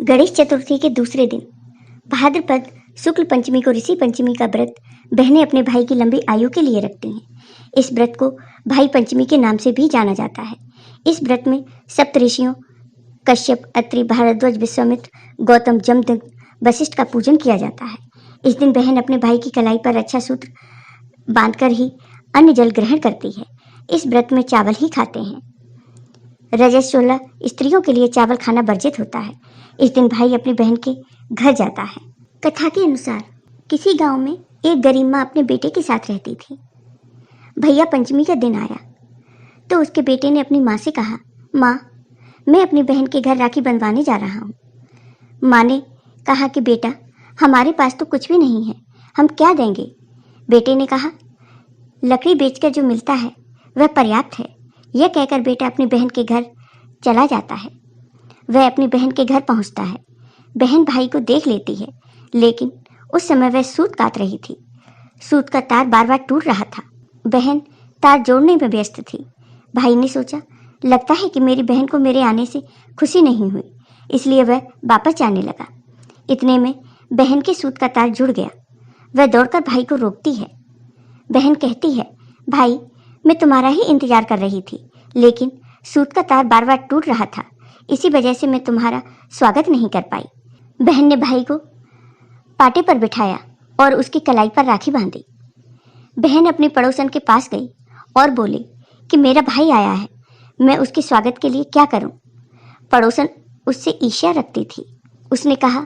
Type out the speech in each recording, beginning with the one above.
गणेश चतुर्थी के दूसरे दिन भाद्रपद शुक्ल पंचमी को ऋषि पंचमी का व्रत बहनें अपने भाई की लंबी आयु के लिए रखती हैं। इस व्रत को भाई पंचमी के नाम से भी जाना जाता है। इस व्रत में सप्त ऋषियों कश्यप, अत्रि, भारद्वाज, विश्वामित्र, गौतम, जमदग्नि, वशिष्ठ का पूजन किया जाता है। इस दिन बहन अपने भाई की कलाई पर रक्षा सूत्र बांधकर ही अन्न जल ग्रहण करती है। इस व्रत में चावल ही खाते हैं। रजस 16 स्त्रियों के लिए चावल खाना वर्जित होता है। इस दिन भाई अपनी बहन के घर जाता है। कथा के अनुसार किसी गांव में एक गरीब माँ अपने बेटे के साथ रहती थी। भैया पंचमी का दिन आया तो उसके बेटे ने अपनी माँ से कहा, माँ, मैं अपनी बहन के घर राखी बंधवाने जा रहा हूँ। माँ ने कहा कि बेटा, हमारे पास तो कुछ भी नहीं है, हम क्या देंगे। बेटे ने कहा, लकड़ी बेचकर जो मिलता है वह पर्याप्त है। यह कहकर बेटा अपनी बहन के घर चला जाता है। वह अपनी बहन के घर पहुंचता है। बहन भाई को देख लेती है, लेकिन उस समय वह सूत काट रही थी। सूत का तार बार बार टूट रहा था। बहन तार जोड़ने में व्यस्त थी। भाई ने सोचा, लगता है कि मेरी बहन को मेरे आने से खुशी नहीं हुई, इसलिए वह वापस जाने लगा। इतने में बहन के सूत का तार जुड़ गया। वह दौड़कर भाई को रोकती है। बहन कहती है, भाई, मैं तुम्हारा ही इंतजार कर रही थी, लेकिन सूत का तार बार बार टूट रहा था, इसी वजह से मैं तुम्हारा स्वागत नहीं कर पाई। बहन ने भाई को पाटे पर बिठाया और उसकी कलाई पर राखी बांधी। बहन अपनी पड़ोसन के पास गई और बोली कि मेरा भाई आया है, मैं उसके स्वागत के लिए क्या करूं। पड़ोसन उससे ईर्ष्या रखती थी। उसने कहा,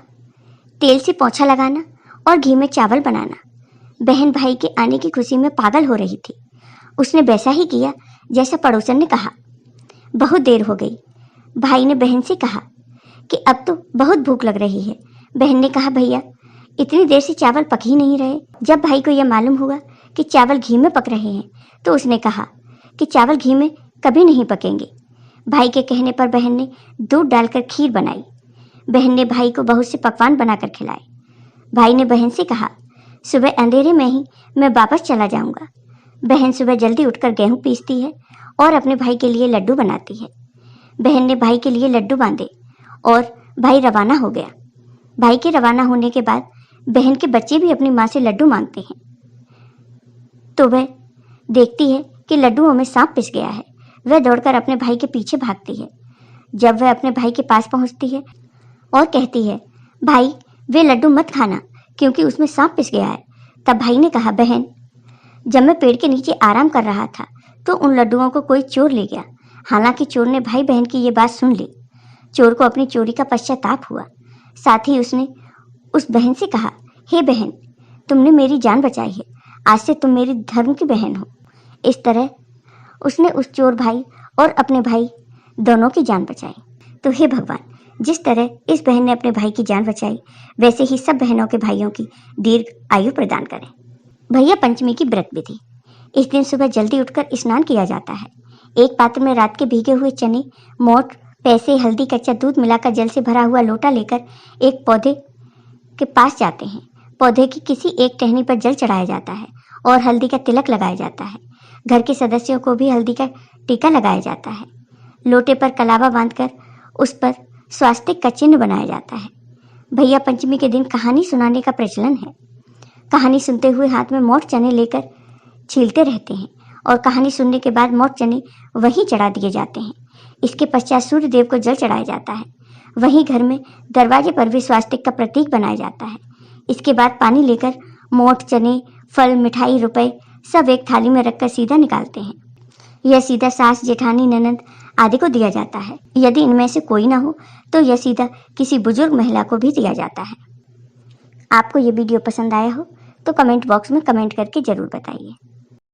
तेल से पोंछा लगाना और घी में चावल बनाना। बहन भाई के आने की खुशी में पागल हो रही थी। उसने वैसा ही किया जैसा पड़ोसन ने कहा। बहुत देर हो गई। भाई ने बहन से कहा कि अब तो बहुत भूख लग रही है। बहन ने कहा, भैया, इतनी देर से चावल पक ही नहीं रहे। जब भाई को यह मालूम हुआ कि चावल घी में पक रहे हैं तो उसने कहा कि चावल घी में कभी नहीं पकेंगे। भाई के कहने पर बहन ने दूध डालकर खीर बनाई। बहन ने भाई को बहुत से पकवान बनाकर खिलाए। भाई ने बहन से कहा, सुबह अंधेरे में ही मैं वापस चला जाऊंगा। बहन सुबह जल्दी उठकर गेहूं पीसती है और अपने भाई के लिए लड्डू बनाती है। बहन ने भाई के लिए लड्डू बांधे और भाई रवाना हो गया। भाई के रवाना होने के बाद बहन के बच्चे भी अपनी माँ से लड्डू मांगते हैं, तो वह देखती है कि लड्डुओं में सांप पिस गया है। वह दौड़कर अपने भाई के पीछे भागती है। जब वह अपने भाई के पास पहुंचती है और कहती है, भाई, वे लड्डू मत खाना क्योंकि उसमें सांप पिस गया है। तब भाई ने कहा, बहन, जब मैं पेड़ के नीचे आराम कर रहा था तो उन लड्डुओं को कोई चोर ले गया। हालांकि चोर ने भाई बहन की ये बात सुन ली। चोर को अपनी चोरी का पश्चाताप हुआ। साथ ही उसने उस बहन से कहा, हे बहन, तुमने मेरी जान बचाई है, आज से तुम मेरी धर्म की बहन हो। इस तरह उसने उस चोर भाई और अपने भाई दोनों की जान बचाई। तो हे भगवान, जिस तरह इस बहन ने अपने भाई की जान बचाई, वैसे ही सब बहनों के भाइयों की दीर्घ आयु प्रदान करें। भैया पंचमी की व्रत विधि। इस दिन सुबह जल्दी उठकर स्नान किया जाता है। एक पात्र में रात के भीगे हुए चने, मोठ, पैसे, हल्दी, कच्चा दूध मिलाकर जल से भरा हुआ लोटा लेकर एक पौधे के पास जाते हैं। पौधे की किसी एक टहनी पर जल चढ़ाया जाता है और हल्दी का तिलक लगाया जाता है। घर के सदस्यों को भी हल्दी का टीका लगाया जाता है। लोटे पर कलावा बांधकर उस पर स्वास्तिक का चिन्ह बनाया जाता है। भैया पंचमी के दिन कहानी सुनाने का प्रचलन है। कहानी सुनते हुए हाथ में मोठ चने लेकर छीलते रहते हैं और कहानी सुनने के बाद मोठ चने वहीं चढ़ा दिए जाते हैं। इसके पश्चात सूर्य देव को जल चढ़ाया जाता है। वहीं घर में दरवाजे पर भी स्वास्तिक का प्रतीक बनाया जाता है। इसके बाद पानी लेकर मोठ, चने, फल, मिठाई, रुपए सब एक थाली में रखकर सीधा निकालते हैं। यह सीधा सास, जेठानी, ननद आदि को दिया जाता है। यदि इनमें से कोई ना हो तो यह सीधा किसी बुजुर्ग महिला को भी दिया जाता है। आपको ये वीडियो पसंद आया हो तो कमेंट बॉक्स में कमेंट करके जरूर बताइए।